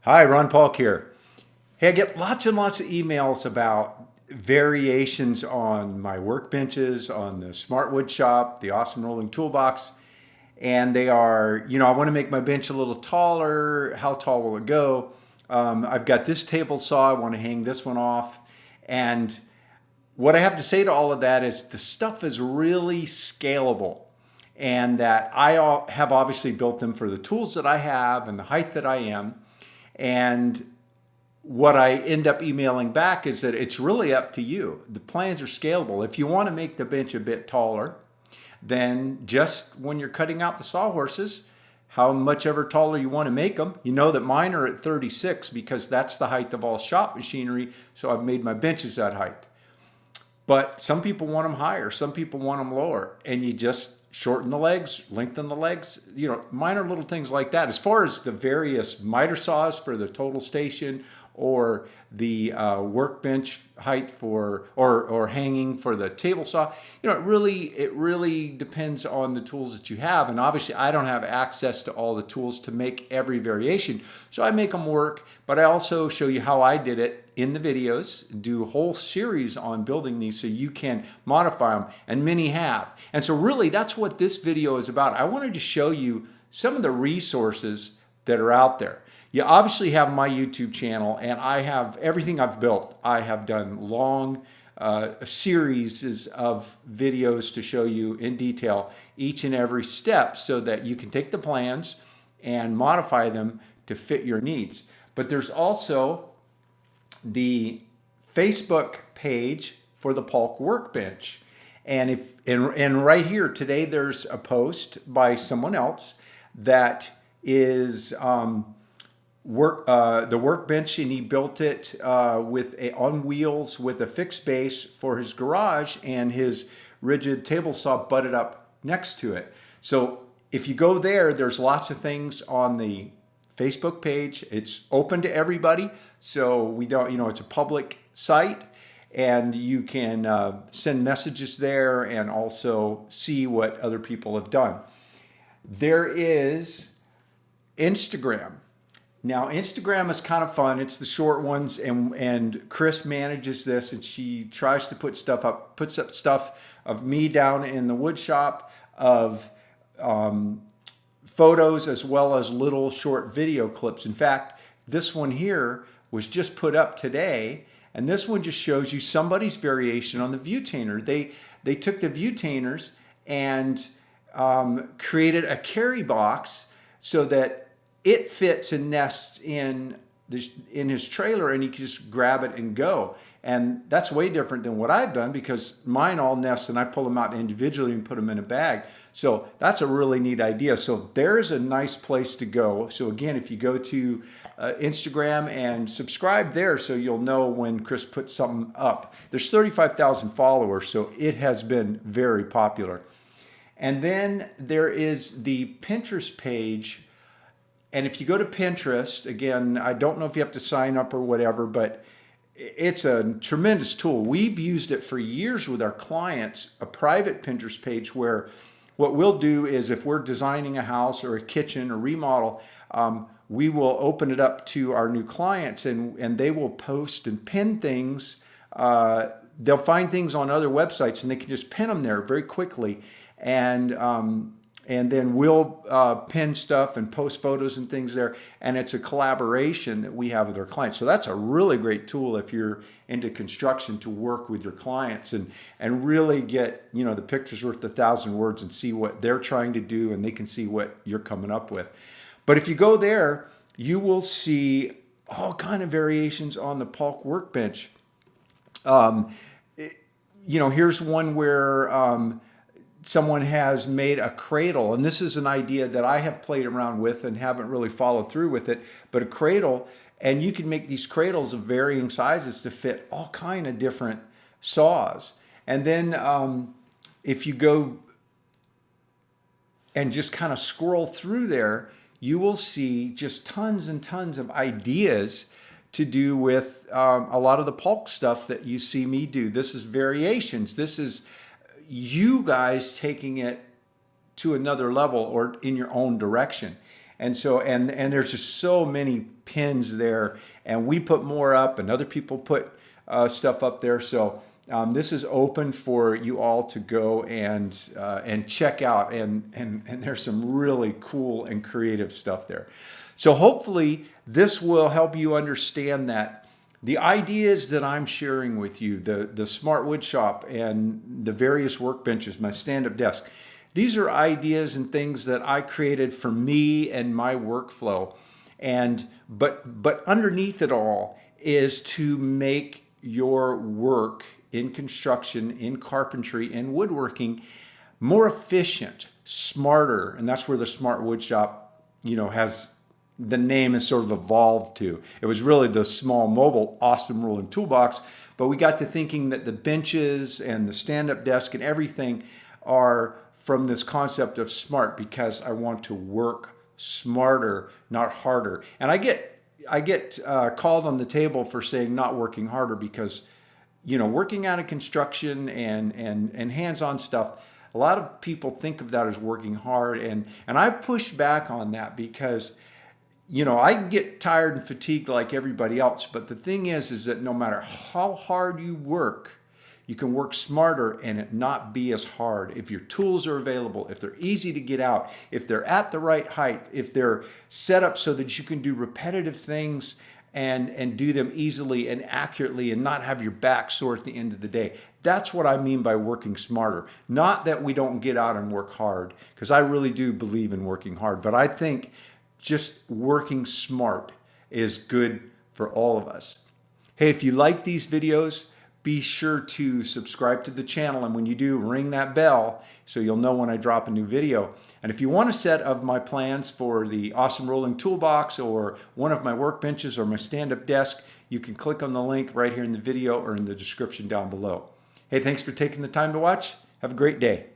Hi, Ron Paulk here. Hey, I get lots and lots of emails about variations on my workbenches, on the Smart Wood Shop, the Awesome Rolling Toolbox. And they are, I want to make my bench a little taller. How tall will it go? I've got this table saw. I want to hang this one off. And what I have to say to all of that is the stuff is really scalable, and that have obviously built them for the tools that I have and the height that I am. And what I end up emailing back is that it's really up to you. The plans are scalable. If you want to make the bench a bit taller, then just when you're cutting out the sawhorses, how much ever taller you want to make them. You know that mine are at 36 because that's the height of all shop machinery. So I've made my benches that height. But some people want them higher, some people want them lower, and you just shorten the legs, lengthen the legs, minor little things like that. As far as the various miter saws for the total station, or the workbench height for or hanging for the table saw, it really depends on the tools that you have. And obviously I don't have access to all the tools to make every variation, so I make them work. But I also show you how I did it in the videos, do a whole series on building these so you can modify them, and many have. And so really that's what this video is about. I wanted to show you some of the resources that are out there. You obviously have my YouTube channel, and I have everything I've built. I have done long series of videos to show you in detail each and every step so that you can take the plans and modify them to fit your needs. But there's also the Facebook page for the Paulk workbench. And right here today there's a post by someone else that is the workbench, and he built it on wheels with a fixed base for his garage, and his rigid table saw butted up next to it. So if you go there, there's lots of things on the Facebook page. It's open to everybody, so we don't, it's a public site, and you can send messages there and also see what other people have done. There is Instagram. Now, Instagram is kind of fun. It's the short ones, and Chris manages this, and she tries to puts up stuff of me down in the wood shop, of photos, as well as little short video clips. In fact, this one here was just put up today, and this one just shows you somebody's variation on the Vutainer. They took the Vutainers and created a carry box so that it fits and nests in his trailer, and he can just grab it and go. And that's way different than what I've done, because mine all nest and I pull them out individually and put them in a bag. So that's a really neat idea. So there's a nice place to go. So again, if you go to Instagram and subscribe there, so you'll know when Chris puts something up. There's 35,000 followers, so it has been very popular. And then there is the Pinterest page. And if you go to Pinterest, again, I don't know if you have to sign up or whatever, but it's a tremendous tool. We've used it for years with our clients, a private Pinterest page, where what we'll do is, if we're designing a house or a kitchen or remodel, we will open it up to our new clients, and they will post and pin things. They'll find things on other websites, and they can just pin them there very quickly. And then we'll pin stuff and post photos and things there. And it's a collaboration that we have with our clients. So that's a really great tool if you're into construction, to work with your clients and really get, the picture's worth 1,000 words, and see what they're trying to do, and they can see what you're coming up with. But if you go there, you will see all kind of variations on the Paulk workbench. Here's one where someone has made a cradle, and this is an idea that I have played around with and haven't really followed through with it, but a cradle, and you can make these cradles of varying sizes to fit all kind of different saws. And then if you go and just kind of scroll through there, you will see just tons and tons of ideas to do with a lot of the Paulk stuff that you see me do. This is variations. This is you guys taking it to another level or in your own direction. And there's just so many pins there, and we put more up, and other people put stuff up there. So this is open for you all to go and check out, and there's some really cool and creative stuff there. So hopefully this will help you understand that the ideas that I'm sharing with you, the smart wood shop and the various workbenches, my stand-up desk, these are ideas and things that I created for me and my workflow. But underneath it all is to make your work in construction, in carpentry, in woodworking more efficient, smarter, and that's where the smart wood shop, has the name has sort of evolved to. It was really the small mobile awesome rolling toolbox, but we got to thinking that the benches and the stand-up desk and everything are from this concept of smart, because I want to work smarter, not harder. And I get called on the table for saying not working harder, because working out of construction and hands-on stuff, a lot of people think of that as working hard, and I push back on that, because I can get tired and fatigued like everybody else, but the thing is that no matter how hard you work, you can work smarter and it not be as hard. If your tools are available, if they're easy to get out, if they're at the right height, if they're set up so that you can do repetitive things and do them easily and accurately and not have your back sore at the end of the day. That's what I mean by working smarter. Not that we don't get out and work hard, because I really do believe in working hard, but I think just working smart is good for all of us. Hey, if you like these videos, be sure to subscribe to the channel, and when you do, ring that bell so you'll know when I drop a new video. And if you want a set of my plans for the awesome rolling toolbox, or one of my workbenches, or my stand-up desk, you can click on the link right here in the video or in the description down below. Hey, thanks for taking the time to watch. Have a great day.